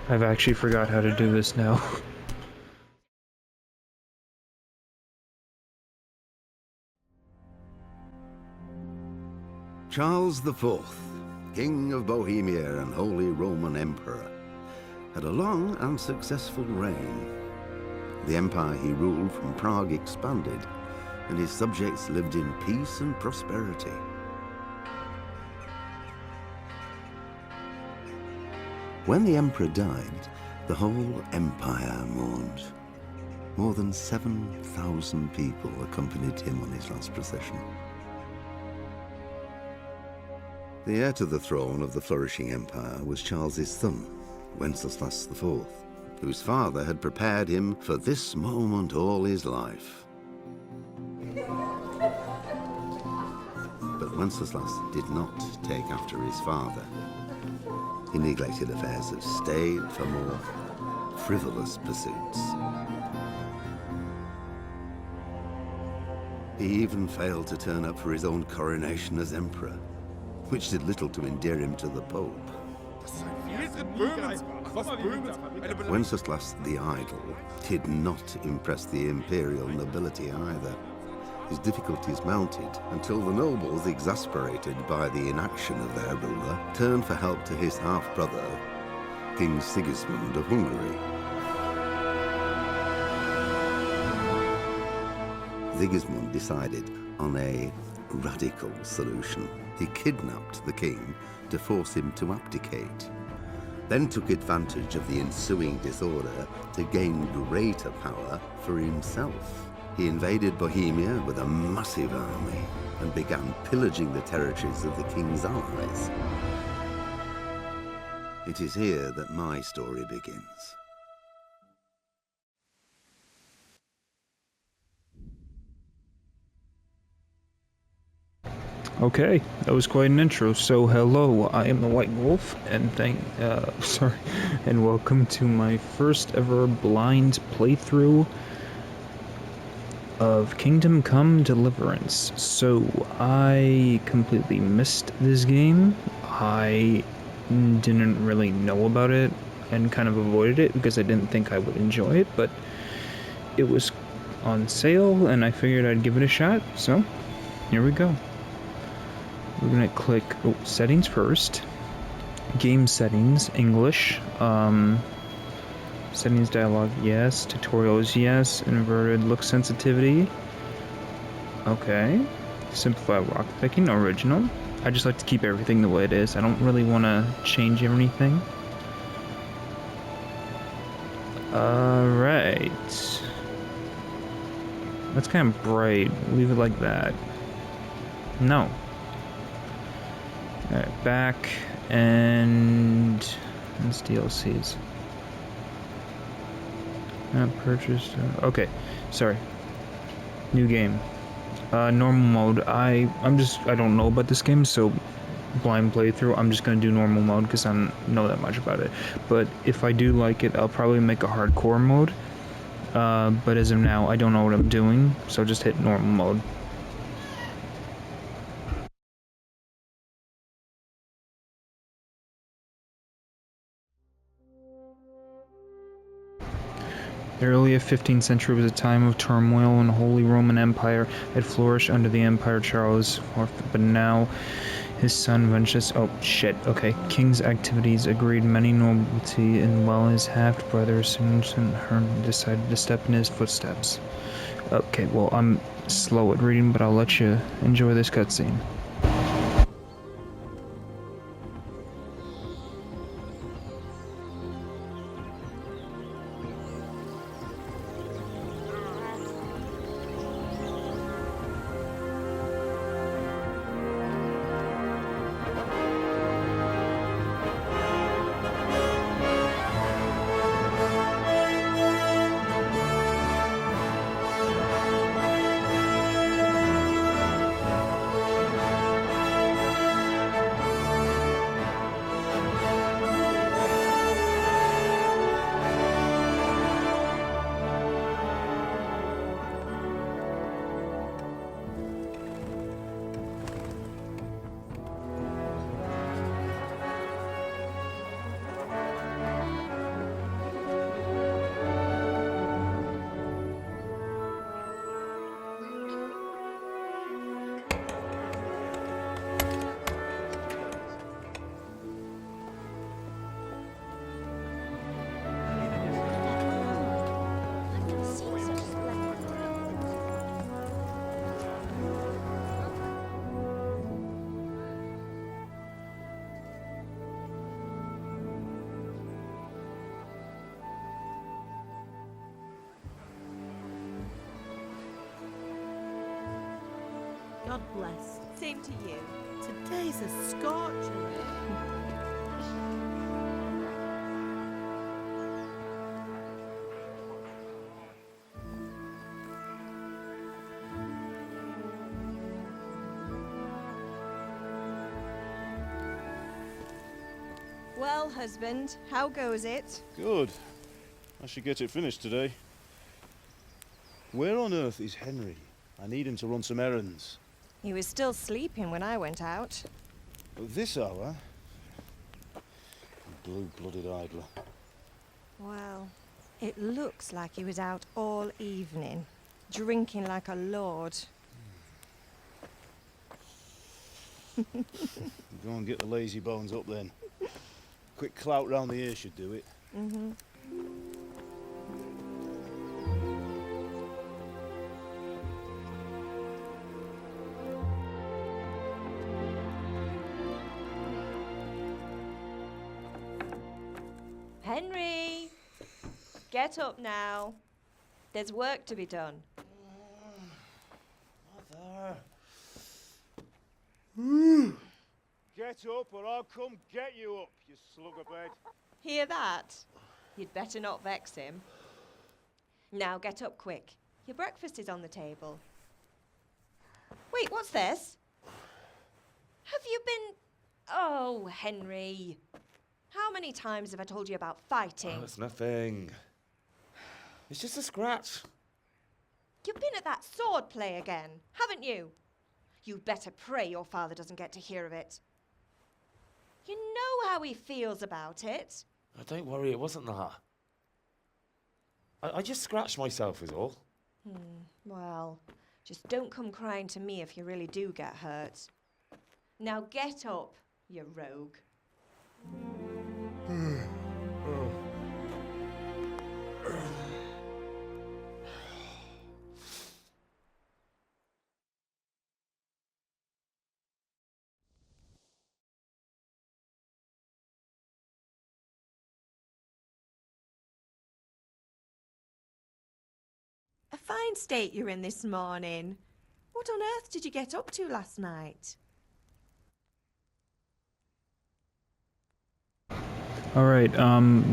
I've actually forgot how to do this now. Charles IV, King of Bohemia and Holy Roman Emperor, had a long and successful reign. The empire he ruled from Prague expanded, and his subjects lived in peace and prosperity. When the emperor died, the whole empire mourned. More than 7,000 people accompanied him on his last procession. The heir to the throne of the flourishing empire was Charles's son, Wenceslas IV, whose father had prepared him for this moment all his life. But Wenceslas did not take after his father. He neglected affairs of state for more frivolous pursuits. He even failed to turn up for his own coronation as emperor, which did little to endear him to the Pope. Wenceslas the Idle did not impress the imperial nobility either. His difficulties mounted until the nobles, exasperated by the inaction of their ruler, turned for help to his half-brother, King Sigismund of Hungary. Sigismund decided on a radical solution. He kidnapped the king to force him to abdicate, then took advantage of the ensuing disorder to gain greater power for himself. He invaded Bohemia with a massive army and began pillaging the territories of the king's allies. It is here that my story begins. Okay, that was quite an intro. So hello, I am the White Wolf, and and welcome to my first ever blind playthrough of Kingdom Come Deliverance. So I completely missed this game. I didn't really know about it and kind of avoided it because I didn't think I would enjoy it, but it was on sale and I figured I'd give it a shot. So here we go. We're gonna click settings first. Game settings, English. Settings dialog, yes. Tutorials, yes. Inverted look sensitivity. Okay. Simplify rock picking, original. I just like to keep everything the way it is. I don't really want to change anything. Alright. That's kind of bright. Leave it like that. No. Alright, back, and it's DLCs. Not purchased. Okay, sorry. New game. Normal mode. I don't know about this game, so blind playthrough. I'm just gonna do normal mode because I don't know that much about it. But if I do like it, I'll probably make a hardcore mode. But as of now, I don't know what I'm doing, so just hit normal mode. The early 15th century was a time of turmoil and the Holy Roman Empire had flourished under the Emperor Charles IV, but now his son Wenceslas, King's activities agreed many nobility, and while his half-brother Sigismund decided to step in his footsteps. Okay, well, I'm slow at reading, but I'll let you enjoy this cutscene. blessed. Same to you. Today's a scorcher. Well, husband, how goes it? Good. I should get it finished today. Where on earth is Henry? I need him to run some errands. He was still sleeping when I went out. At this hour? Blue-blooded idler. Well, it looks like he was out all evening, drinking like a lord. Go and get the lazy bones up then. Quick clout round the ear should do it. Mm-hmm. Henry! Get up now. There's work to be done. Mother! Get up or I'll come get you up, you slugabed. Hear that? You'd better not vex him. Now get up quick. Your breakfast is on the table. Wait, what's this? Have you been... Oh, Henry. How many times have I told you about fighting? Oh, it's nothing. It's just a scratch. You've been at that sword play again, haven't you? You'd better pray your father doesn't get to hear of it. You know how he feels about it. Oh, don't worry, it wasn't that. I just scratched myself is all. Well, just don't come crying to me if you really do get hurt. Now get up, you rogue. A fine state you're in this morning. What on earth did you get up to last night? Alright,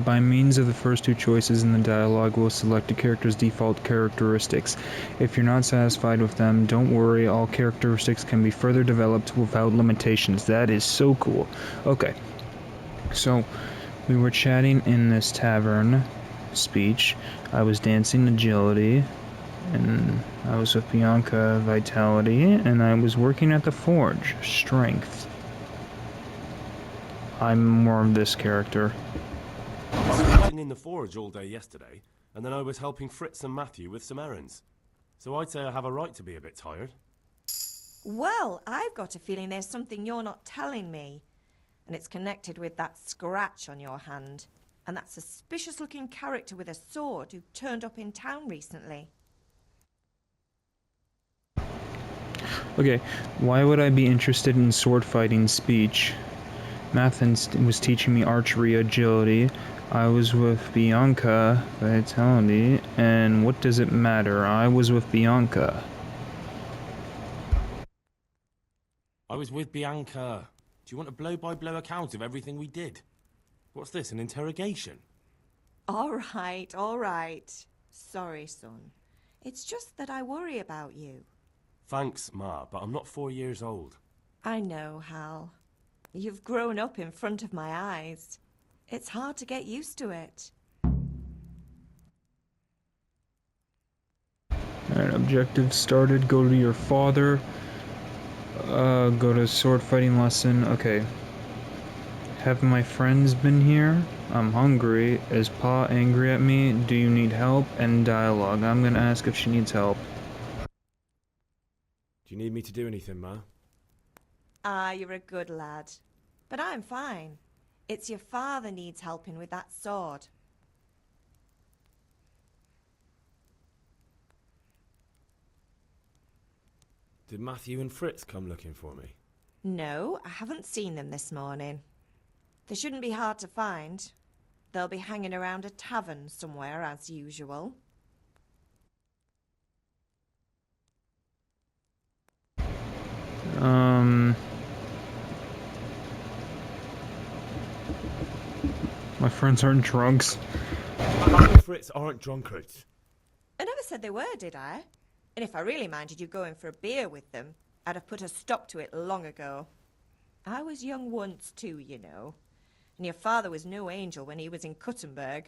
by means of the first two choices in the dialogue, we'll select a character's default characteristics. If you're not satisfied with them, don't worry, all characteristics can be further developed without limitations. That is so cool. Okay, so we were chatting in this tavern speech. I was dancing agility, and I was with Bianca vitality, and I was working at the forge strength. I'm more of this character. I was fighting in the forge all day yesterday, and then I was helping Fritz and Matthew with some errands. So I'd say I have a right to be a bit tired. Well, I've got a feeling there's something you're not telling me. And it's connected with that scratch on your hand. And that suspicious-looking character with a sword who turned up in town recently. Okay, why would I be interested in sword fighting speech? Mathen was teaching me archery agility. I was with Bianca vitality. And what does it matter? I was with Bianca. I was with Bianca. Do you want a blow-by-blow account of everything we did? What's this, an interrogation? All right. Sorry, son. It's just that I worry about you. Thanks, Ma, but I'm not 4 years old. I know, Hal. You've grown up in front of my eyes. It's hard to get used to it. Alright, objective started. Go to your father. Go to sword fighting lesson. Okay. Have my friends been here? I'm hungry. Is Pa angry at me? Do you need help? And dialogue. I'm gonna ask if she needs help. Do you need me to do anything, Ma? Ah, you're a good lad. But I'm fine. It's your father needs helping with that sword. Did Matthew and Fritz come looking for me? No, I haven't seen them this morning. They shouldn't be hard to find. They'll be hanging around a tavern somewhere, as usual. My friends aren't drunks. Matthew and Fritz aren't drunkards. I never said they were, did I? And if I really minded you going for a beer with them, I'd have put a stop to it long ago. I was young once too, you know. And your father was no angel when he was in Kuttenberg.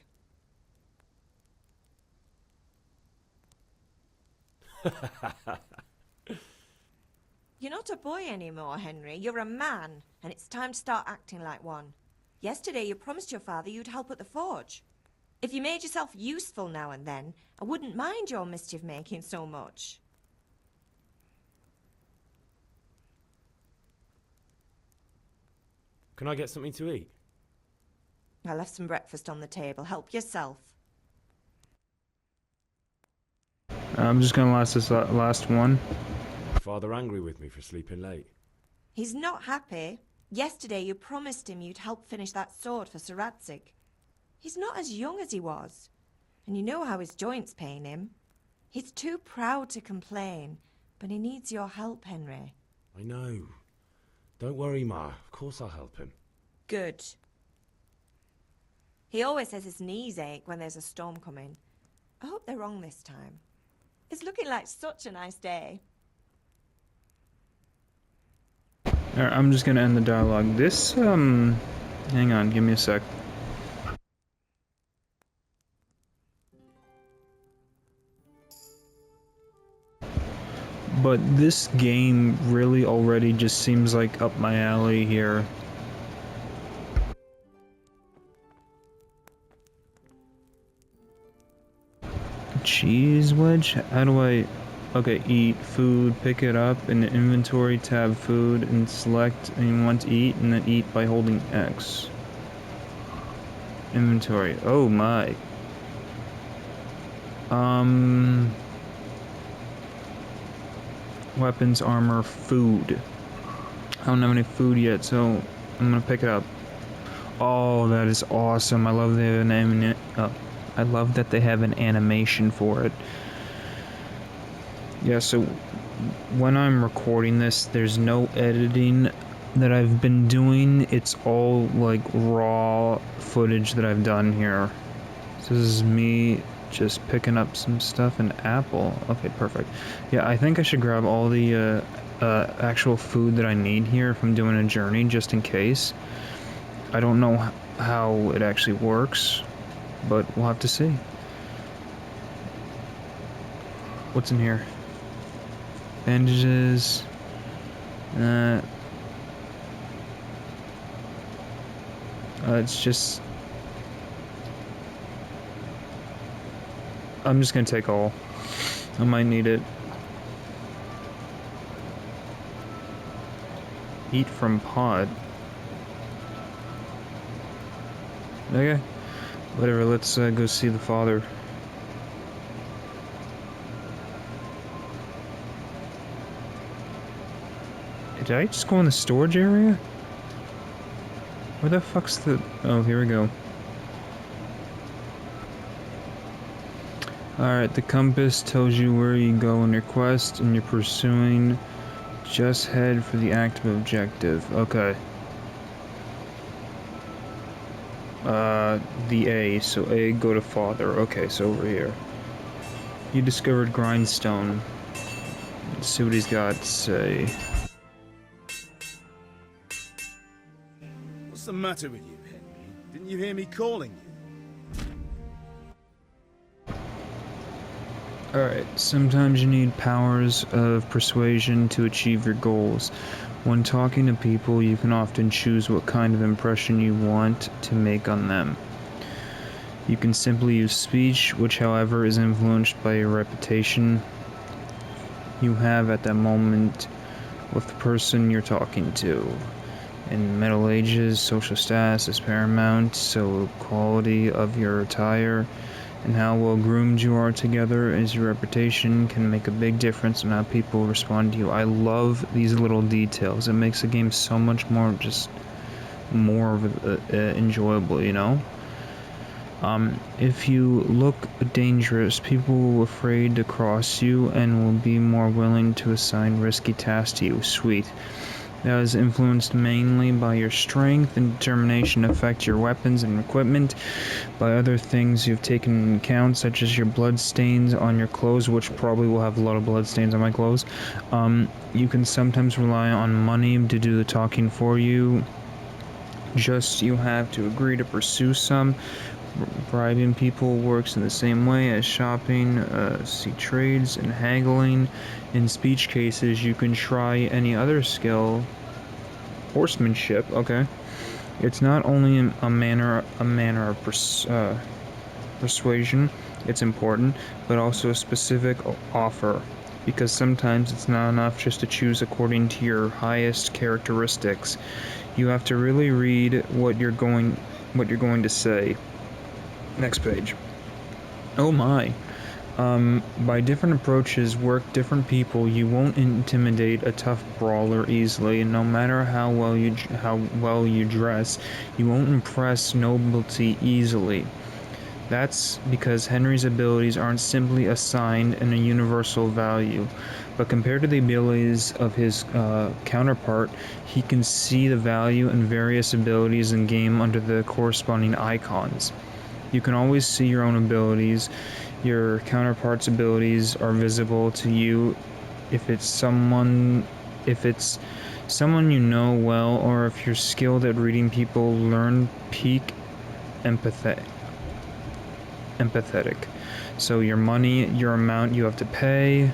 You're not a boy anymore, Henry. You're a man, and it's time to start acting like one. Yesterday you promised your father you'd help at the forge. If you made yourself useful now and then, I wouldn't mind your mischief-making so much. Can I get something to eat? I left some breakfast on the table. Help yourself. I'm just gonna last this last one. Father angry with me for sleeping late. He's not happy. Yesterday you promised him you'd help finish that sword for Sir Radzig. He's not as young as he was, and you know how his joints pain him. He's too proud to complain, but he needs your help, Henry. I know. Don't worry, Ma. Of course I'll help him. Good. He always says his knees ache when there's a storm coming. I hope they're wrong this time. It's looking like such a nice day. Alright, I'm just gonna end the dialogue. This, hang on, give me a sec. But this game really already just seems like up my alley here. Cheese wedge? How do I... Okay, eat, food, pick it up, in the inventory tab food, and select and you want to eat, and then eat by holding X. Inventory. Oh my. Weapons, armor, food. I don't have any food yet, so I'm gonna pick it up. Oh, that is awesome. I love I love that they have an animation for it. Yeah, so when I'm recording this, there's no editing that I've been doing. It's all like raw footage that I've done here. So this is me just picking up some stuff. An apple. Okay, perfect. Yeah, I think I should grab all the actual food that I need here if I'm doing a journey, just in case. I don't know how it actually works, but we'll have to see. What's in here? Bandages. It's just... I'm just gonna take all. I might need it. Eat from pod. Okay. Whatever, let's go see the father. Did I just go in the storage area? Where the fuck's the... Oh, here we go. Alright, the compass tells you where you go in your quest, and you're pursuing. Just head for the active objective. Okay. The A. So A, go to father. Okay, so over here. You discovered grindstone. Let's see what he's got to say. What's the matter with you, Henry? Didn't you hear me calling you? Alright, sometimes you need powers of persuasion to achieve your goals. When talking to people, you can often choose what kind of impression you want to make on them. You can simply use speech, which however is influenced by your reputation you have at that moment with the person you're talking to. In the Middle Ages, social status is paramount, so quality of your attire and how well groomed you are together as your reputation can make a big difference in how people respond to you. I love these little details. It makes the game so much more enjoyable, you know? If you look dangerous, people will be afraid to cross you and will be more willing to assign risky tasks to you. Sweet. that is influenced mainly by your strength and determination affect your weapons and equipment, by other things you've taken into account, such as your blood stains on your clothes, which probably will have a lot of blood stains on my clothes. You can sometimes rely on money to do the talking for you. Just you have to agree to pursue some. Bribing people works in the same way as shopping. See trades and haggling. In speech cases, you can try any other skill. Horsemanship, okay. It's not only a manner of persuasion, it's important, but also a specific offer. Because sometimes it's not enough just to choose according to your highest characteristics. You have to really read what you're going to say. Next page. Oh my. By different approaches work different people. You won't intimidate a tough brawler easily. No matter how well you dress, you won't impress nobility easily. That's because Henry's abilities aren't simply assigned in a universal value, but compared to the abilities of his counterpart, he can see the value in various abilities in game under the corresponding icons. You can always see your own abilities. Your counterpart's abilities are visible to you if it's someone you know well, or if you're skilled at reading people. Learn peak empathetic. So your money, your amount you have to pay,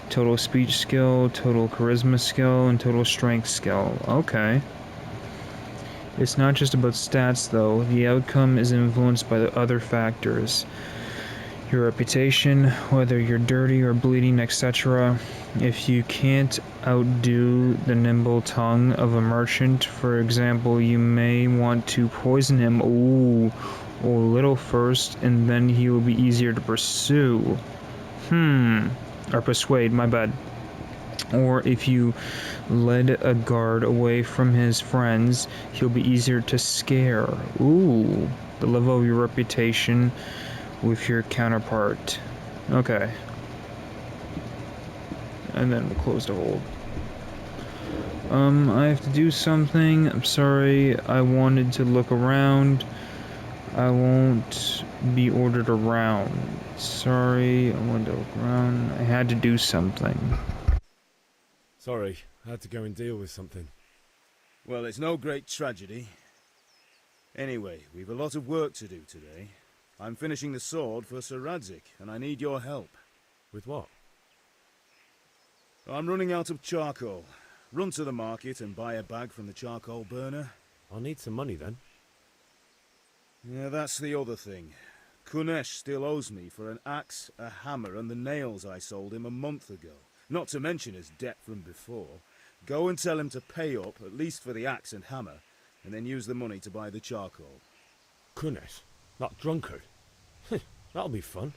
total speech skill, total charisma skill, and total strength skill. Okay. It's not just about stats though. The outcome is influenced by the other factors. Your reputation, whether you're dirty or bleeding, etc. If you can't outdo the nimble tongue of a merchant, for example, you may want to poison him a little first, and then he will be easier to pursue. Or persuade, my bad. Or if you led a guard away from his friends, he'll be easier to scare. The level of your reputation with your counterpart. Okay. And then we'll close the hold. I have to do something. I'm sorry. I wanted to look around. I won't be ordered around. Sorry, I wanted to look around. I had to do something. Sorry, I had to go and deal with something. Well, it's no great tragedy. Anyway, we've a lot of work to do today. I'm finishing the sword for Sir Radzig, and I need your help. With what? I'm running out of charcoal. Run to the market and buy a bag from the charcoal burner. I'll need some money then. Yeah, that's the other thing. Kunesh still owes me for an axe, a hammer, and the nails I sold him a month ago. Not to mention his debt from before. Go and tell him to pay up, at least for the axe and hammer, and then use the money to buy the charcoal. Kunesh? That drunkard? That'll be fun.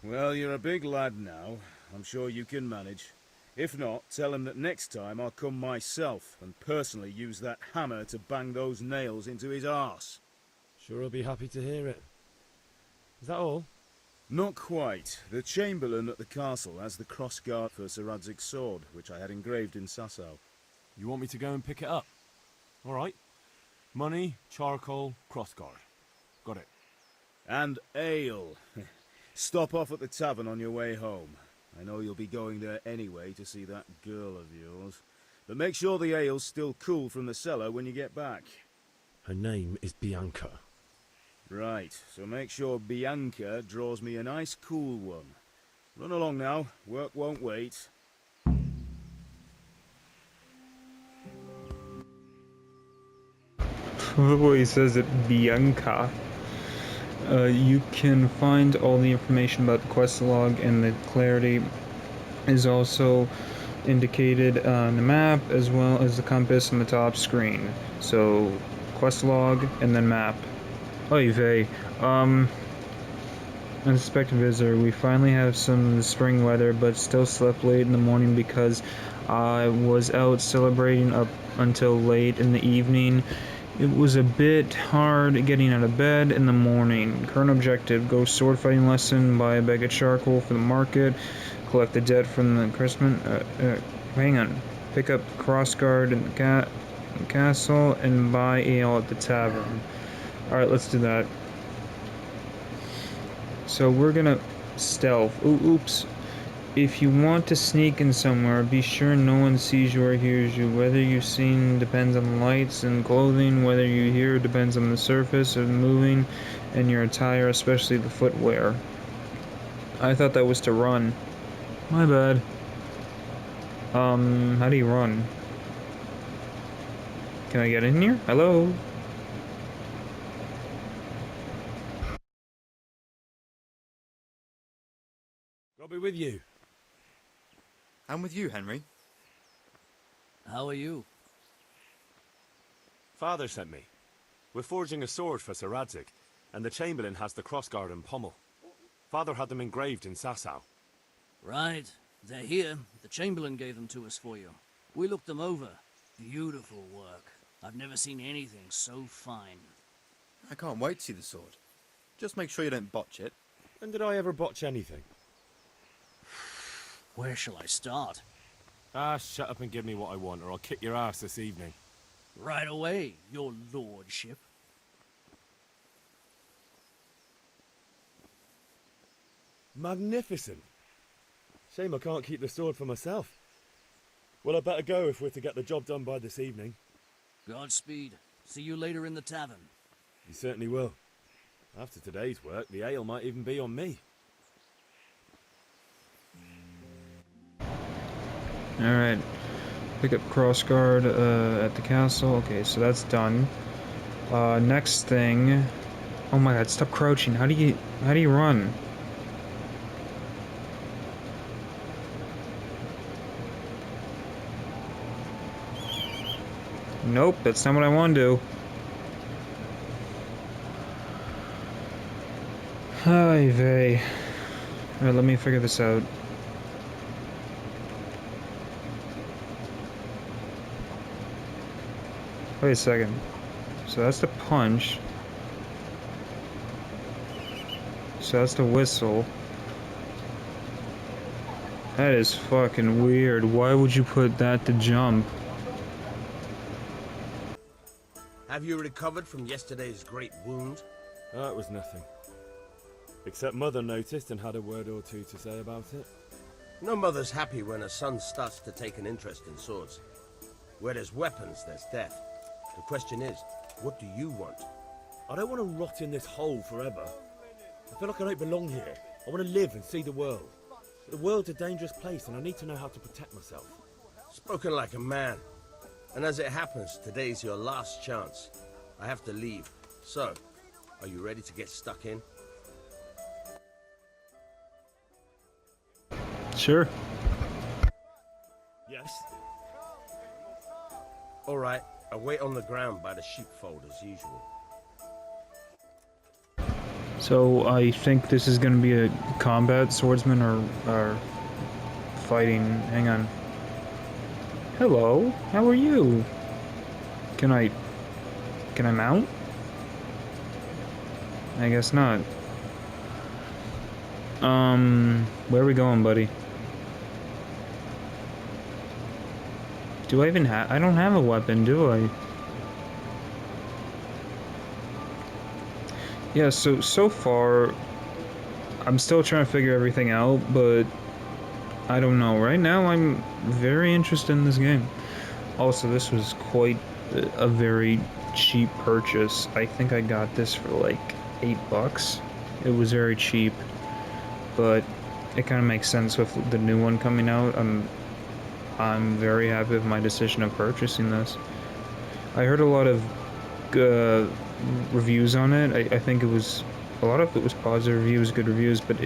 Well, you're a big lad now. I'm sure you can manage. If not, tell him that next time I'll come myself and personally use that hammer to bang those nails into his arse. Sure he'll be happy to hear it. Is that all? Not quite. The Chamberlain at the castle has the crossguard for Sir Radzig's sword, which I had engraved in Sasau. You want me to go and pick it up? Alright. Money, charcoal, crossguard. Got it. And ale. Stop off at the tavern on your way home. I know you'll be going there anyway to see that girl of yours. But make sure the ale's still cool from the cellar when you get back. Her name is Bianca. Right, so make sure Bianca draws me a nice cool one. Run along now, work won't wait. The way he says it, Bianca. You can find all the information about the quest log, and the clarity is also indicated on the map as well as the compass on the top screen. So, quest log and then map. Oy vey. Unsuspected visitor. We finally have some spring weather, but still slept late in the morning because I was out celebrating up until late in the evening. It was a bit hard getting out of bed in the morning. Current objective: go sword fighting lesson, buy a bag of charcoal for the market, collect the debt from the Christmas. Hang on. Pick up crossguard in the castle and buy ale at the tavern. Alright, let's do that. So we're gonna stealth. Oops. If you want to sneak in somewhere, be sure no one sees you or hears you. Whether you're seen depends on the lights and clothing. Whether you hear depends on the surface of moving and your attire, especially the footwear. I thought that was to run. My bad. How do you run? Can I get in here? Hello? I'll be with you. I'm with you, Henry. How are you? Father sent me. We're forging a sword for Sir Radzig, and the Chamberlain has the crossguard and pommel. Father had them engraved in Sasau. Right. They're here. The Chamberlain gave them to us for you. We looked them over. Beautiful work. I've never seen anything so fine. I can't wait to see the sword. Just make sure you don't botch it. When did I ever botch anything? Where shall I start? Ah, shut up and give me what I want, or I'll kick your ass this evening. Right away, your lordship. Magnificent. Shame I can't keep the sword for myself. Well, I better go if we're to get the job done by this evening. Godspeed. See you later in the tavern. You certainly will. After today's work, the ale might even be on me. Alright. Pick up crossguard at the castle. Okay, so that's done. Next thing. Oh my god, stop crouching. How do you run? Nope, that's not what I want to do. Ay vey. Alright, let me figure this out. Wait a second. So that's the punch. So that's the whistle. That is fucking weird. Why would you put that to jump? Have you recovered from yesterday's great wound? That was nothing. Except Mother noticed and had a word or two to say about it. No mother's happy when her son starts to take an interest in swords. Where there's weapons, there's death. The question is, what do you want? I don't want to rot in this hole forever. I feel like I don't belong here. I want to live and see the world. The world's a dangerous place and I need to know how to protect myself. Spoken like a man. And as it happens, today's your last chance. I have to leave. So, are you ready to get stuck in? Sure. Yes. All right, I'll wait on the ground by the sheepfold as usual. So I think this is gonna be a combat swordsman or fighting. Hang on. Hello, how are you? Can I mount? I guess not. Where are we going, buddy? Do I even have? I don't have a weapon, do I? Yeah, so far, I'm still trying to figure everything out, but I don't know. Right now, I'm very interested in this game. Also, this was quite a very cheap purchase. I think I got this for like $8. It was very cheap, but it kind of makes sense with the new one coming out. I'm very happy with my decision of purchasing this. I heard a lot of reviews on it. I think it was a lot of it was positive reviews, good reviews, but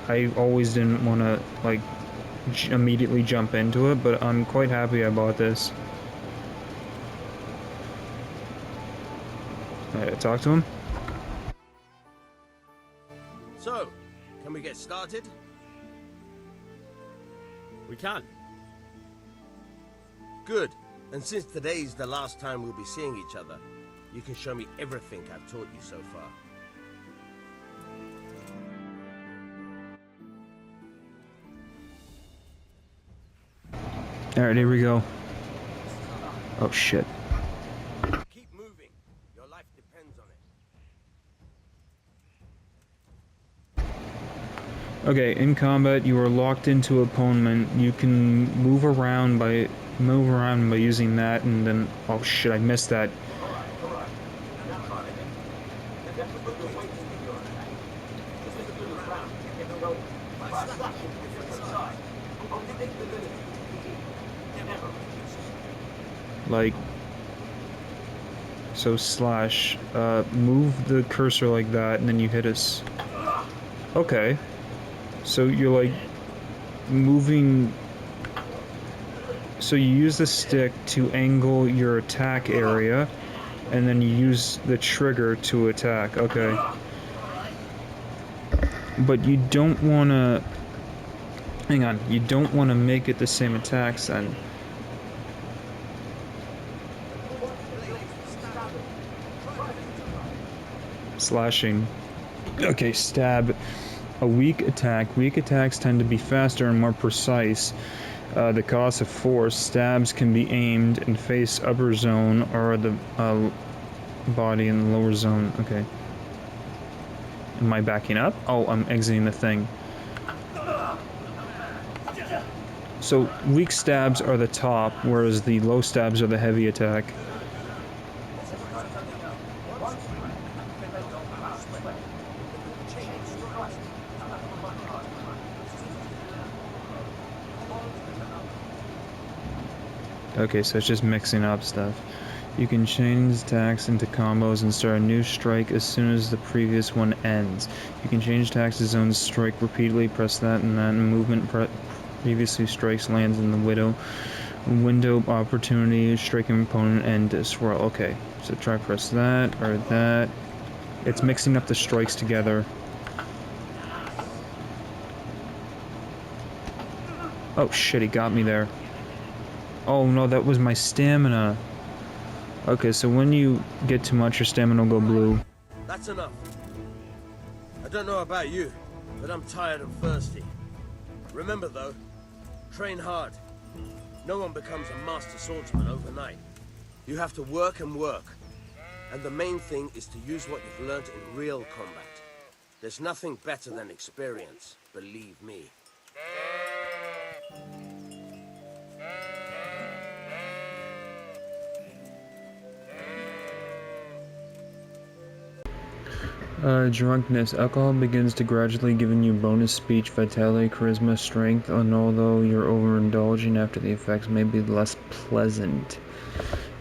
I always didn't want to like immediately jump into it. But I'm quite happy I bought this. Talk to him. So, can we get started? We can. Good. And since today's the last time we'll be seeing each other, you can show me everything I've taught you so far. Alright, here we go. Oh shit. Keep moving. Your life depends on it. Okay, in combat, you are locked into opponent. You can move around by using that, and then oh shit, I missed that. Like, so slash, move the cursor like that, and then you hit us. Okay. So you're like moving, so you use the stick to angle your attack area, and then you use the trigger to attack. Okay. But you don't want to, hang on, you don't want to make it the same attacks then. Slashing. Okay, stab. A weak attack. Weak attacks tend to be faster and more precise. The cost of force. Stabs can be aimed and face upper zone or the body in the lower zone. Okay. Am I backing up? Oh, I'm exiting the thing. So weak stabs are the top, whereas the low stabs are the heavy attack. Okay, so it's just mixing up stuff. You can change attacks into combos and start a new strike as soon as the previous one ends. You can change attacks to zones, strike repeatedly, press that and that, and movement previously strikes lands in the window opportunity, striking opponent, and swirl. Okay, so try press that or that. It's mixing up the strikes together. Oh shit, he got me there. Oh no, that was my stamina. Okay, so when you get too much, your stamina will go blue. That's enough. I don't know about you, but I'm tired and thirsty. Remember though, train hard. No one becomes a master swordsman overnight. You have to work and work. And the main thing is to use what you've learned in real combat. There's nothing better than experience, believe me. Drunkenness. Alcohol begins to gradually giving you bonus speech, vitality, charisma, strength, and although you're overindulging after the effects may be less pleasant.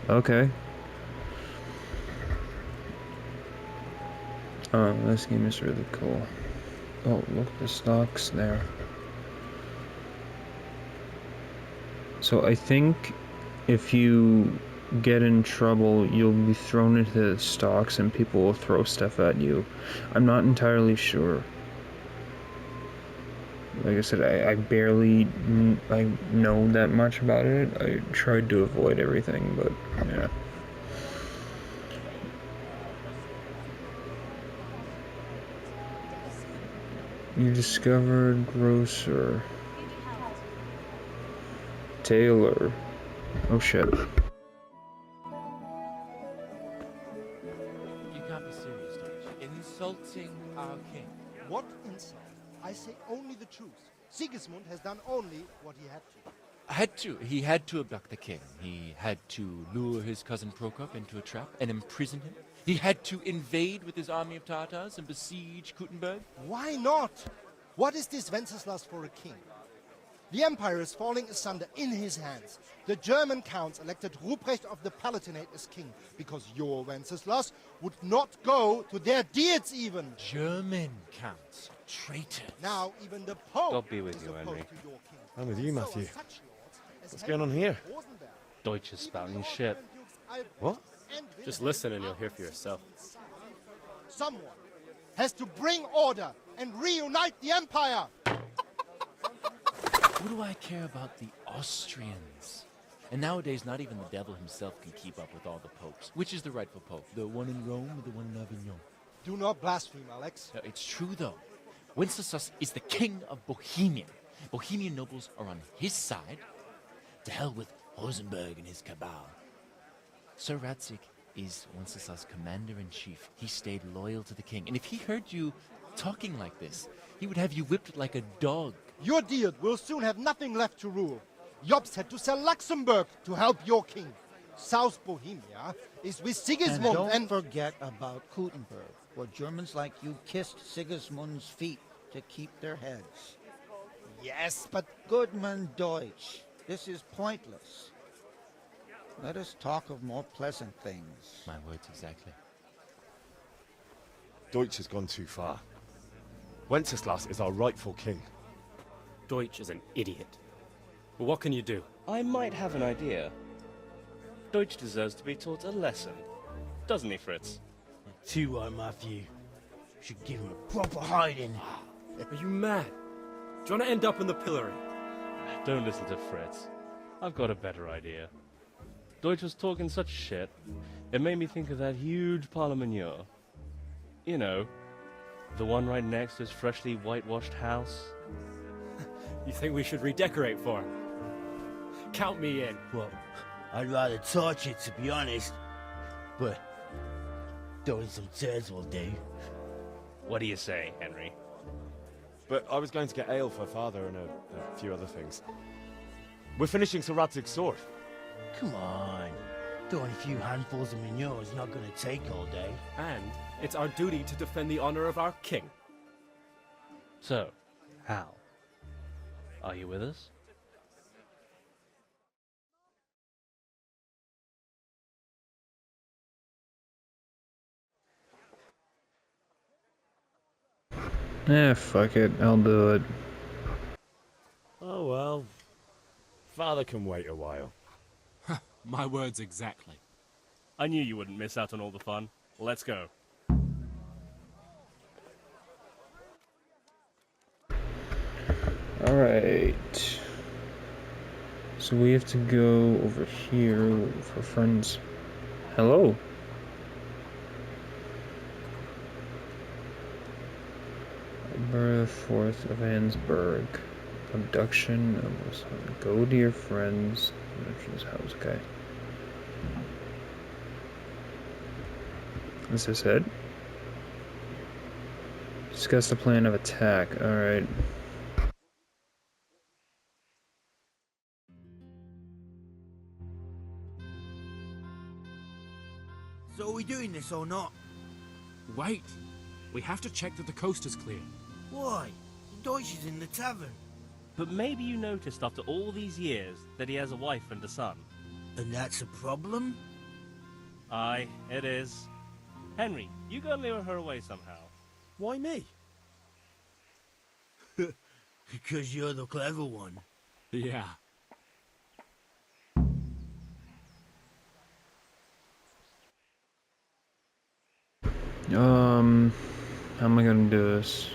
Okay. Oh, this game is really cool. Oh, look at the stocks there. So I think if you get in trouble, you'll be thrown into the stocks and people will throw stuff at you. I'm not entirely sure. Like I said, I barely know that much about it. I tried to avoid everything, but yeah. You discovered grocer. Taylor. Oh shit. Insulting our king. What insult? I say only the truth. Sigismund has done only what he had to. He had to abduct the king. He had to lure his cousin Prokop into a trap and imprison him. He had to invade with his army of Tatars and besiege Kuttenberg. Why not? What is this Wenceslas for a king? The empire is falling asunder in his hands. The German counts elected Ruprecht of the Palatinate as king because your Wenceslas would not go to their deeds even. German counts, traitors. Now even the Pope God be with is you, opposed Henry. to your king. I'm with you, So Matthew. are such lords as What's going on here? Rosenberg, Deutsch is spouting shit. Albrecht, What? and Just Wilhelm listen and you'll hear for yourself. Someone has to bring order and reunite the empire. What do I care about the Austrians? And nowadays, not even the devil himself can keep up with all the popes. Which is the rightful pope? The one in Rome or the one in Avignon? Do not blaspheme, Alex. No, it's true, though. Wenceslas is the king of Bohemia. Bohemian nobles are on his side. To hell with Rosenberg and his cabal. Sir Radzig is Wenceslas' commander-in-chief. He stayed loyal to the king. And if he heard you talking like this, he would have you whipped like a dog. Your dear will soon have nothing left to rule. Jobst had to sell Luxembourg to help your king. South Bohemia is with Sigismund and don't forget about Kuttenberg, where Germans like you kissed Sigismund's feet to keep their heads. Yes, but... Goodman Deutsch, this is pointless. Let us talk of more pleasant things. My words exactly. Deutsch has gone too far. Wenceslas is our rightful king. Deutsch is an idiot. But what can you do? I might have an idea. Deutsch deserves to be taught a lesson. Doesn't he, Fritz? Too right, Matthew. Should give him a proper hiding. Are you mad? Do you want to end up in the pillory? Don't listen to Fritz. I've got a better idea. Deutsch was talking such shit, it made me think of that huge parliament. You know, the one right next to his freshly whitewashed house. You think we should redecorate for him? Count me in. Well, I'd rather torch it, to be honest. But throwing some turds will do. What do you say, Henry? But I was going to get ale for father and a few other things. We're finishing Sir Radzig's sword. Come on. Throwing a few handfuls of manure is not going to take all day. And it's our duty to defend the honor of our king. So, Hal, are you with us? Fuck it, I'll do it. Oh well. Father can wait a while. My words exactly. I knew you wouldn't miss out on all the fun. Let's go. Alright. So we have to go over here for friends. Hello. Birth, 4th of Ansburg. Abduction of the son. Go to your friends. Mention's house, okay. Is this it? Discuss the plan of attack. Alright. So are we doing this or not? Wait. We have to check that the coast is clear. Why? Deutsch is in the tavern. But maybe you noticed after all these years that he has a wife and a son. And that's a problem? Aye, it is. Henry, you go and lure her away somehow. Why me? Because you're the clever one. Yeah. How am I gonna do this?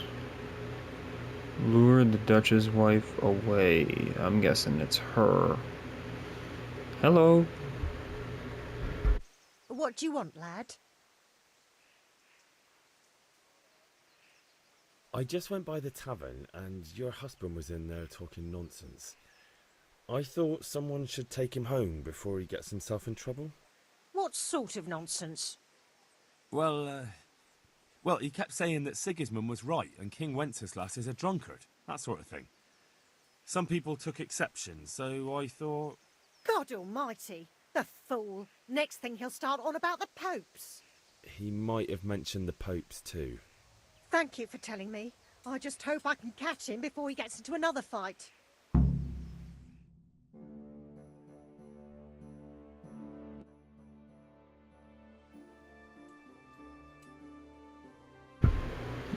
Lure the Dutch's wife away. I'm guessing it's her. Hello. What do you want, lad? I just went by the tavern and your husband was in there talking nonsense. I thought someone should take him home before he gets himself in trouble. What sort of nonsense? Well, he kept saying that Sigismund was right and King Wenceslas is a drunkard, that sort of thing. Some people took exception, so I thought... God almighty, the fool. Next thing he'll start on about the popes. He might have mentioned the popes too. Thank you for telling me. I just hope I can catch him before he gets into another fight.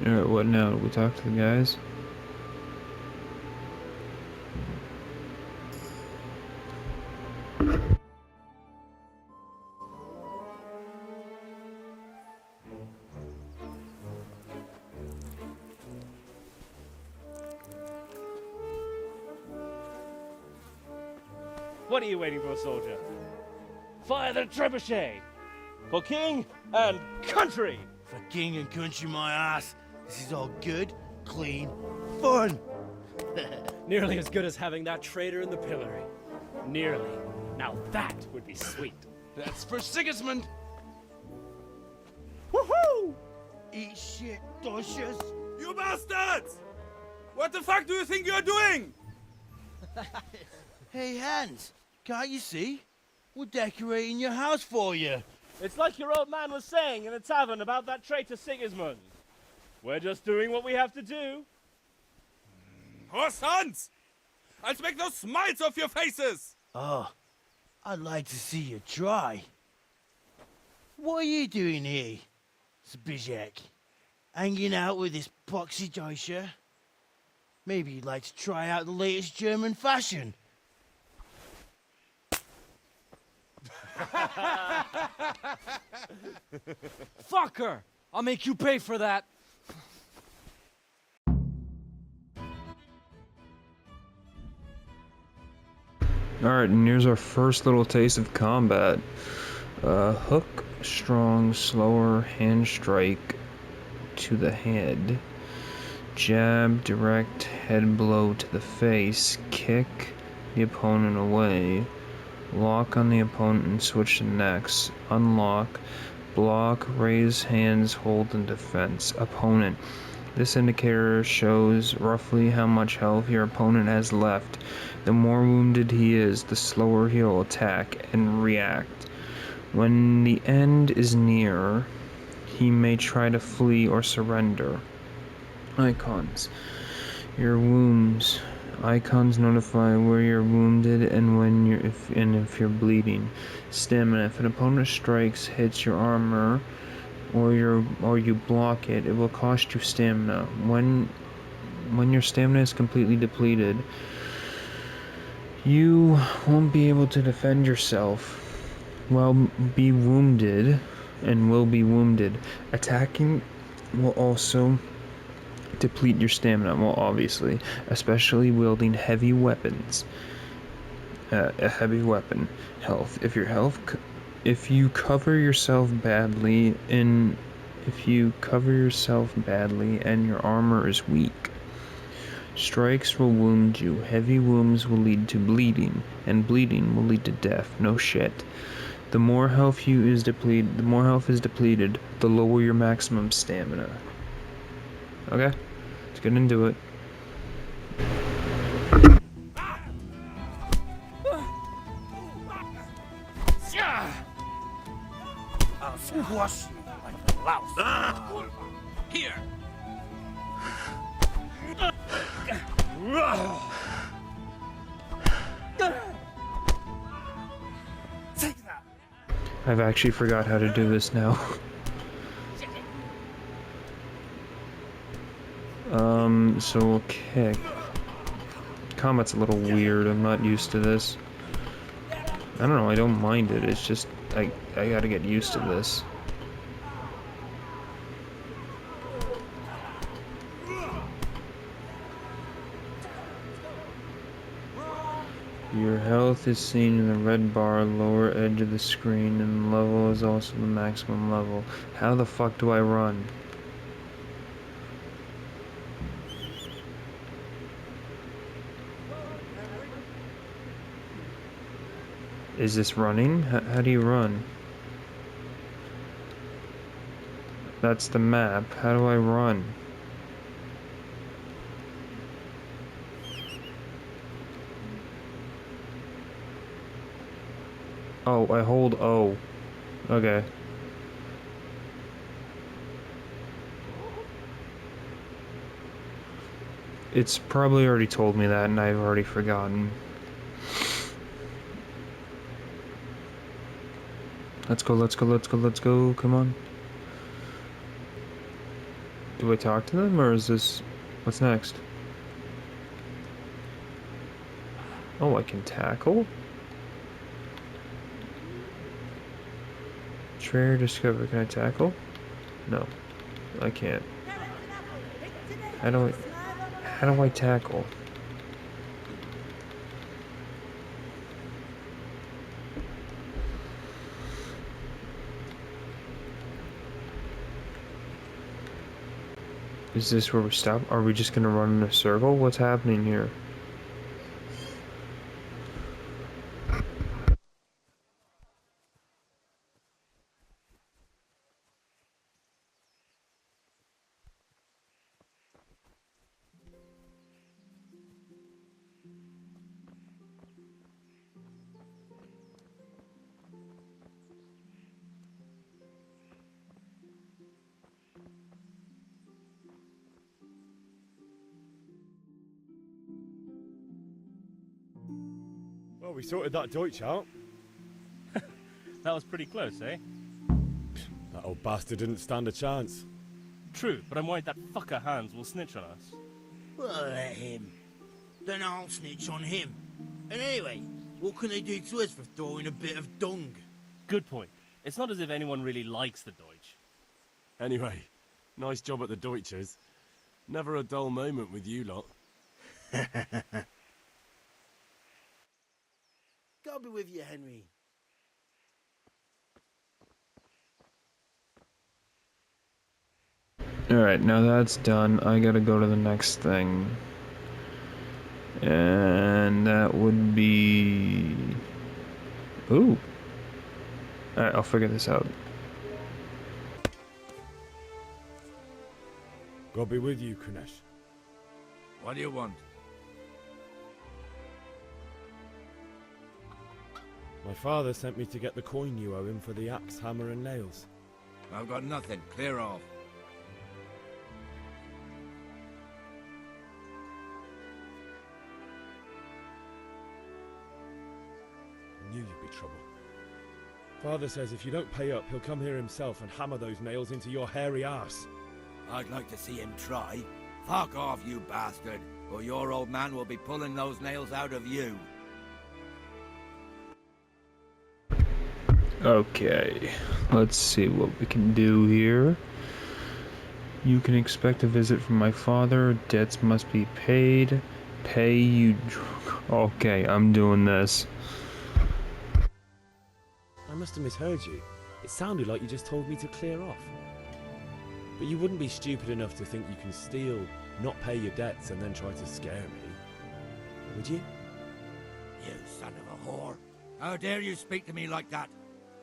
Alright, what now? Do we talk to the guys? What are you waiting for, soldier? Fire the trebuchet! For king and country! For king and country, my ass. This is all good, clean, fun. Nearly as good as having that traitor in the pillory. Nearly. Now that would be sweet. That's for Sigismund! Woohoo! Eat shit, douches! You bastards! What the fuck do you think you're doing? Hey, Hans, can't you see? We're decorating your house for you. It's like your old man was saying in the tavern about that traitor Sigismund. We're just doing what we have to do. Horse Hans! I'll make those smiles off your faces! Oh, I'd like to see you try. What are you doing here, Zbyszek? Hanging out with this poxy Deutscher? Maybe you'd like to try out the latest German fashion. Fuck her! I'll make you pay for that. Alright, and here's our first little taste of combat. Hook, strong, slower, hand strike to the head. Jab, direct, head blow to the face. Kick the opponent away. Lock on the opponent and switch to next. Unlock. Block, raise hands, hold in defense. Opponent. This indicator shows roughly how much health your opponent has left. The more wounded he is, the slower he'll attack and react. When the end is near, he may try to flee or surrender. Icons. Your wounds. Icons notify where you're wounded and when if you're bleeding. Stamina. If an opponent strikes, hits your armor, or you block it, it will cost you stamina. When your stamina is completely depleted, you won't be able to defend yourself. Will be wounded. Attacking will also deplete your stamina, well, obviously, especially wielding heavy weapons. A heavy weapon. Health. If you cover yourself badly and your armor is weak, strikes will wound you. Heavy wounds will lead to bleeding, and bleeding will lead to death. No shit. The more health is depleted, the lower your maximum stamina. Okay, let's get into it. I'll squash you like a louse. Here! Take that! I've actually forgot how to do this now. So we'll kick. Combat's a little weird, I'm not used to this. I don't know, I don't mind it, it's just, I gotta get used to this. Your health is seen in the red bar, lower edge of the screen, and the level is also the maximum level. How the fuck do I run? Is this running? How do you run? That's the map. How do I run? Oh, I hold O. Okay. It's probably already told me that and I've already forgotten. Let's go, come on. Do I talk to them, or is this... What's next? Oh, I can tackle? Trader discover. Can I tackle? No, I can't. How do I tackle? Is this where we stop? Are we just gonna run in a circle? What's happening here? Well, we sorted that Deutsch out. That was pretty close, eh? That old bastard didn't stand a chance. True, but I'm worried that fucker Hans will snitch on us. Well, let him. Then I'll snitch on him. And anyway, what can they do to us for throwing a bit of dung? Good point. It's not as if anyone really likes the Deutsch. Anyway, nice job at the Deutschers. Never a dull moment with you lot. God be with you, Henry. Alright, now that's done. I gotta go to the next thing. And that would be... Ooh. Alright, I'll figure this out. God be with you, Kunesh. What do you want? My father sent me to get the coin you owe him for the axe, hammer and nails. I've got nothing. Clear off. I knew you'd be trouble. Father says if you don't pay up, he'll come here himself and hammer those nails into your hairy arse. I'd like to see him try. Fuck off, you bastard, or your old man will be pulling those nails out of you. Okay, let's see what we can do here. You can expect a visit from my father. Debts must be paid. Pay you... Okay, I'm doing this. I must have misheard you. It sounded like you just told me to clear off. But you wouldn't be stupid enough to think you can steal, not pay your debts, and then try to scare me, would you? You son of a whore. How dare you speak to me like that?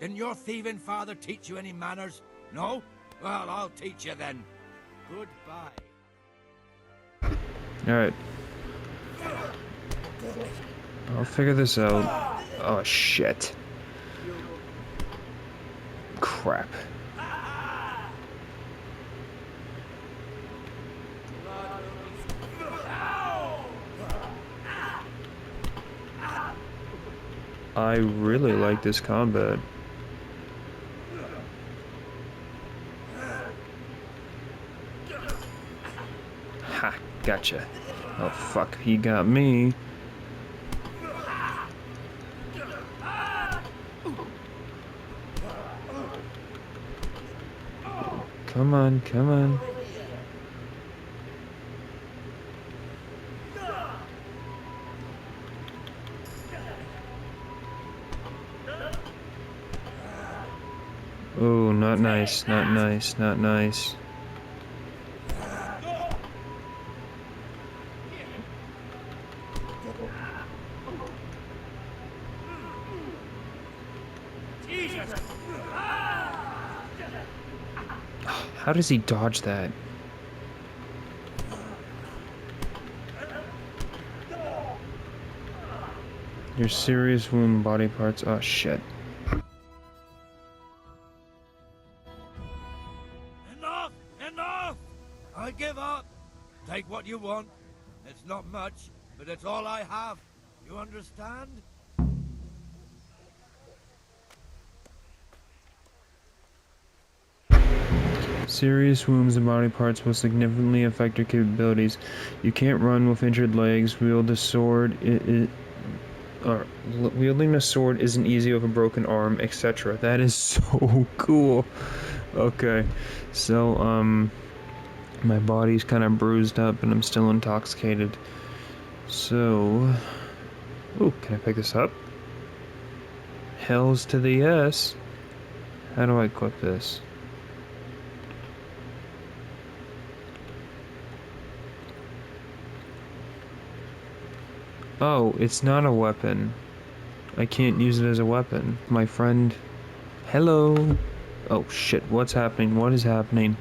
Didn't your thieving father teach you any manners? No? Well, I'll teach you then. Goodbye. Alright. I'll figure this out. Oh, shit. Crap. I really like this combat. Ha, gotcha. Oh fuck, he got me. Come on, come on. Oh, not nice, not nice, not nice. How does he dodge that? Your serious wound, body parts. Oh shit. Enough! Enough! I give up. Take what you want. It's not much, but it's all I have. You understand? Serious wounds and body parts will significantly affect your capabilities. You can't run with injured legs. Wield a sword. Wielding a sword isn't easy with a broken arm, etc. That is so cool. Okay, so my body's kind of bruised up and I'm still intoxicated. So, ooh, can I pick this up? Hells to the yes. How do I equip this? Oh, it's not a weapon. I can't use it as a weapon. My friend... Hello? Oh shit, what's happening? What is happening?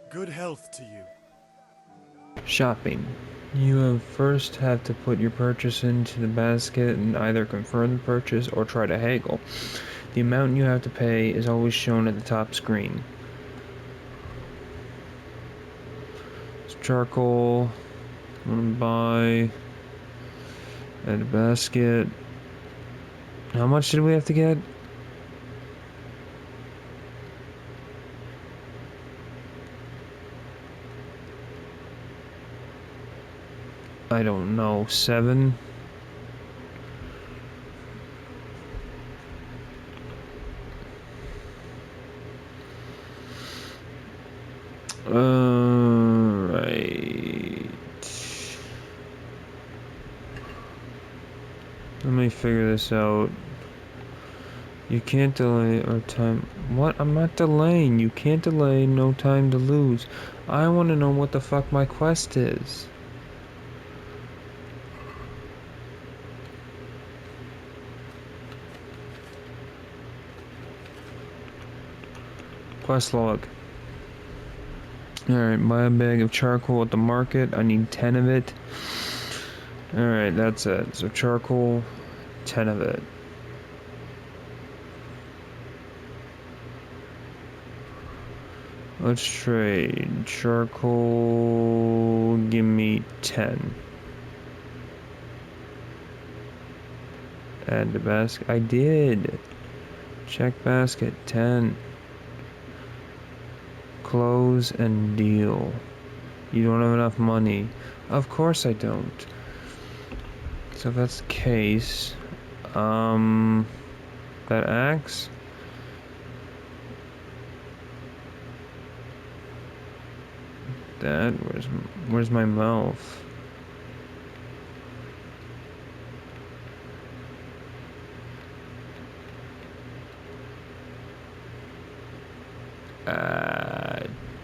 Good health to you. Shopping. You first have to put your purchase into the basket and either confirm the purchase or try to haggle. The amount you have to pay is always shown at the top screen. It's charcoal. I'm gonna buy. Add a basket. How much did we have to get? I don't know, 7? Right. Let me figure this out. You can't delay or time. What? I'm not delaying. You can't delay, no time to lose. I want to know what the fuck my quest is. Quest log. Alright, buy a bag of charcoal at the market. I need 10 of it. Alright, that's it. So charcoal, 10 of it. Let's trade. Charcoal, give me 10. Add the basket. I did. Check basket, 10. Close and deal. You don't have enough money. Of course I don't. So if that's the case, that axe. That, where's my mouth?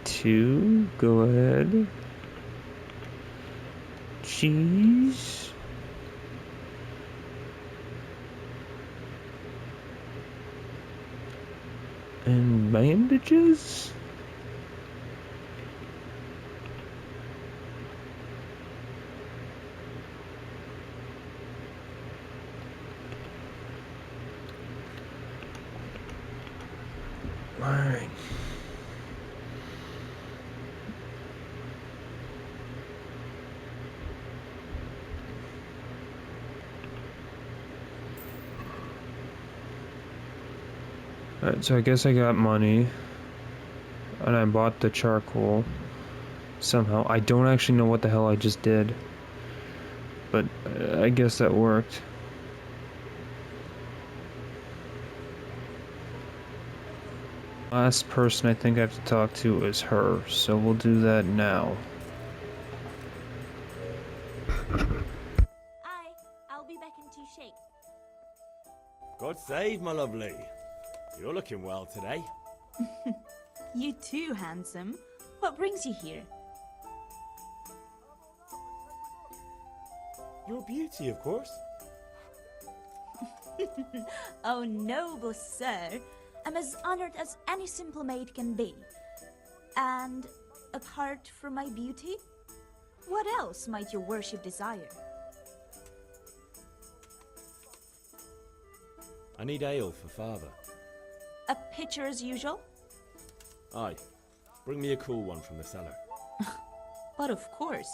Two, go ahead. Cheese. And bandages? Alright. Alright, so I guess I got money. And I bought the charcoal. Somehow. I don't actually know what the hell I just did. But I guess that worked. Last person I think I have to talk to is her, so we'll do that now. I'll be back in 2 shakes. God save, my lovely. You're looking well today. You too, handsome. What brings you here? Your beauty, of course. Oh, noble sir. I'm as honored as any simple maid can be. And apart from my beauty, what else might your worship desire? I need ale for father. A pitcher as usual? Aye. Bring me a cool one from the cellar. But of course.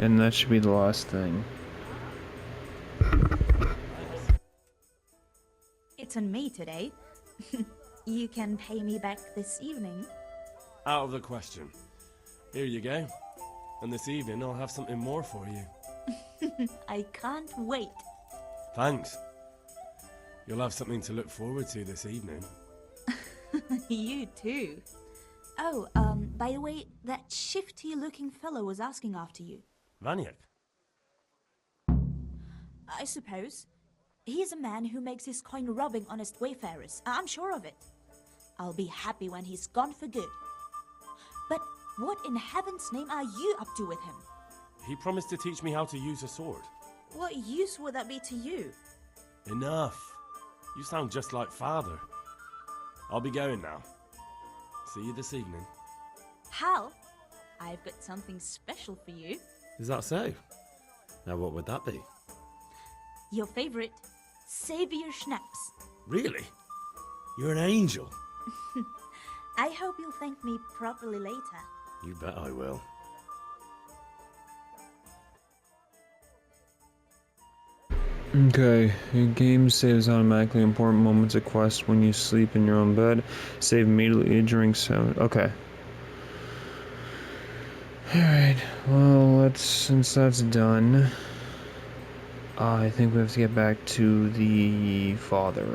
And that should be the last thing. It's on me today. You can pay me back this evening. Out of the question. Here you go. And this evening I'll have something more for you. I can't wait. Thanks. You'll have something to look forward to this evening. You too. Oh, by the way, that shifty-looking fellow was asking after you. Vanyek? I suppose. He's a man who makes his coin robbing honest wayfarers. I'm sure of it. I'll be happy when he's gone for good. But what in heaven's name are you up to with him? He promised to teach me how to use a sword. What use would that be to you? Enough. You sound just like father. I'll be going now. See you this evening. Hal, I've got something special for you. Is that so? Now what would that be? Your favorite, Savior Schnapps. Really? You're an angel. I hope you'll thank me properly later. You bet I will. Okay, your game saves automatically important moments of quest when you sleep in your own bed. Save immediately during sound. Okay. Alright, well, since that's done, I think we have to get back to the father.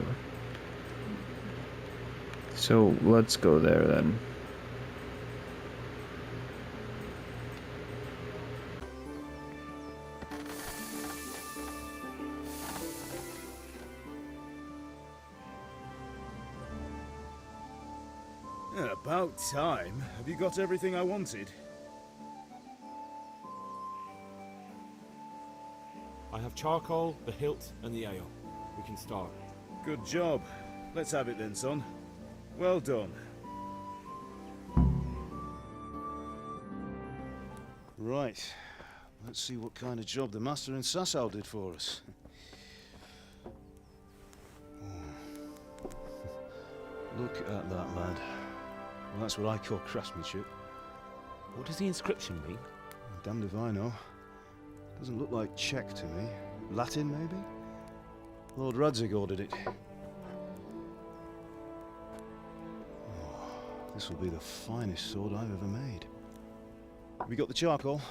So, let's go there then. About time. Have you got everything I wanted? I have charcoal, the hilt, and the ale. We can start. Good job. Let's have it then, son. Well done. Right. Let's see what kind of job the master in Sasau did for us. Look at that, lad. Well, that's what I call craftsmanship. What does the inscription mean? Damned if I know. Doesn't look like Czech to me. Latin, maybe? Lord Radzig ordered it. Oh, this will be the finest sword I've ever made. We got the charcoal?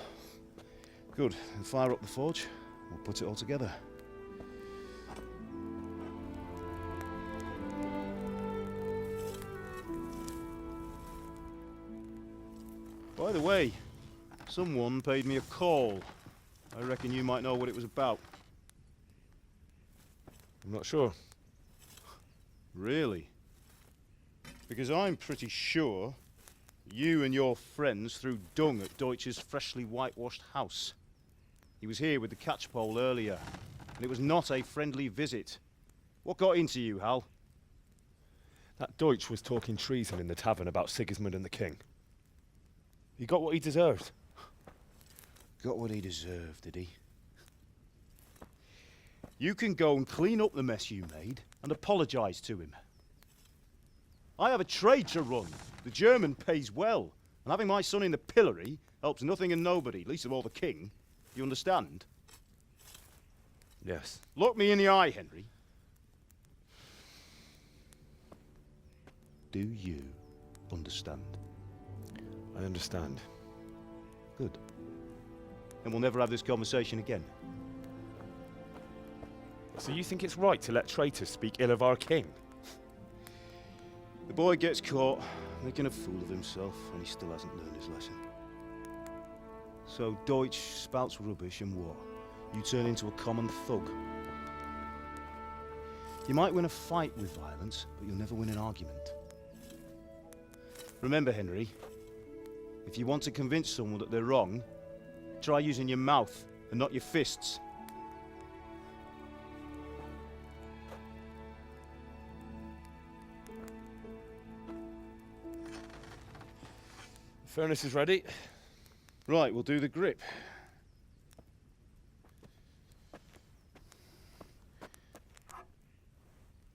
Good. Then fire up the forge. We'll put it all together. By the way, someone paid me a call. I reckon you might know what it was about. I'm not sure. Really? Because I'm pretty sure you and your friends threw dung at Deutsch's freshly whitewashed house. He was here with the catchpole earlier, and it was not a friendly visit. What got into you, Hal? That Deutsch was talking treason in the tavern about Sigismund and the king. He got what he deserved. Got what he deserved, did he? You can go and clean up the mess you made and apologise to him. I have a trade to run. The German pays well, and having my son in the pillory helps nothing and nobody, least of all the king. You understand? Yes. Look me in the eye, Henry. Do you understand? I understand. Good. And we'll never have this conversation again. So you think it's right to let traitors speak ill of our king? The boy gets caught making a fool of himself, and he still hasn't learned his lesson. So Deutsch spouts rubbish, and what? You turn into a common thug. You might win a fight with violence, but you'll never win an argument. Remember, Henry, if you want to convince someone that they're wrong, try using your mouth and not your fists. The furnace is ready. Right, we'll do the grip.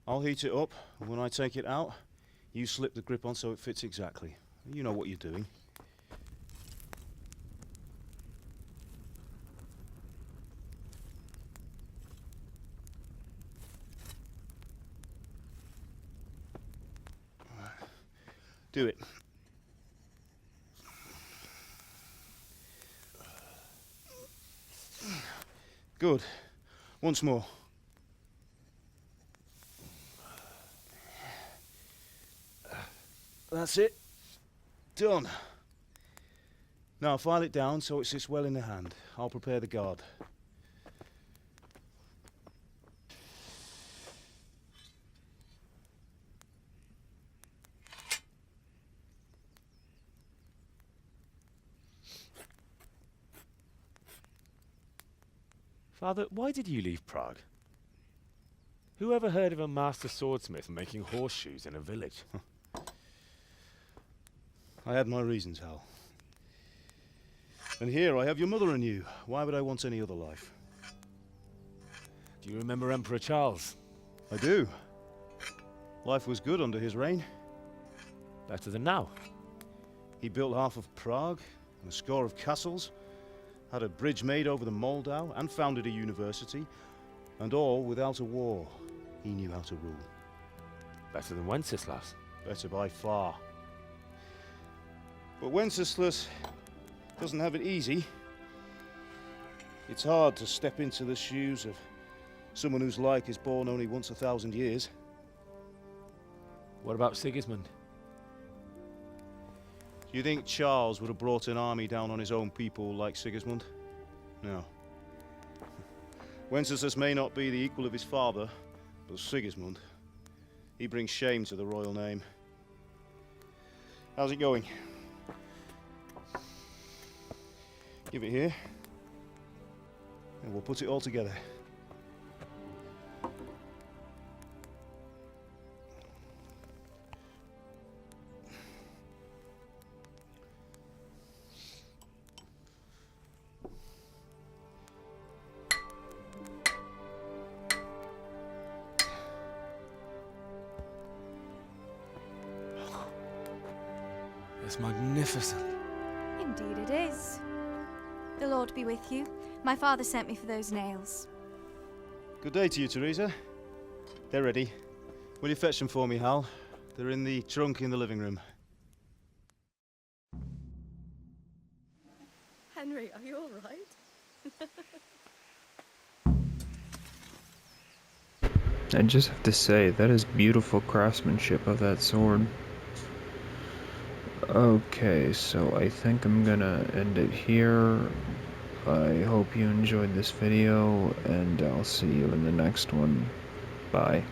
I'll heat it up, and when I take it out, you slip the grip on so it fits exactly. You know what you're doing. Do it. Good. Once more. That's it. Done. Now file it down so it sits well in the hand. I'll prepare the guard. Father, why did you leave Prague? Who ever heard of a master swordsmith making horseshoes in a village? I had my reasons, Hal. And here I have your mother and you. Why would I want any other life? Do you remember Emperor Charles? I do. Life was good under his reign. Better than now. He built half of Prague, and a score of castles, had a bridge made over the Moldau, and founded a university, and all without a war. He knew how to rule. Better than Wenceslas. Better by far. But Wenceslas doesn't have it easy. It's hard to step into the shoes of someone whose like is born only once 1,000 years. What about Sigismund? Do you think Charles would have brought an army down on his own people like Sigismund? No. Wenceslas may not be the equal of his father, but Sigismund, he brings shame to the royal name. How's it going? Give it here, and we'll put it all together. It's magnificent. Indeed it is. The Lord be with you. My father sent me for those nails. Good day to you, Teresa. They're ready. Will you fetch them for me, Hal? They're in the trunk in the living room. Henry, are you all right? I just have to say, that is beautiful craftsmanship of that sword. Okay, so I think I'm gonna end it here. I hope you enjoyed this video, and I'll see you in the next one. Bye.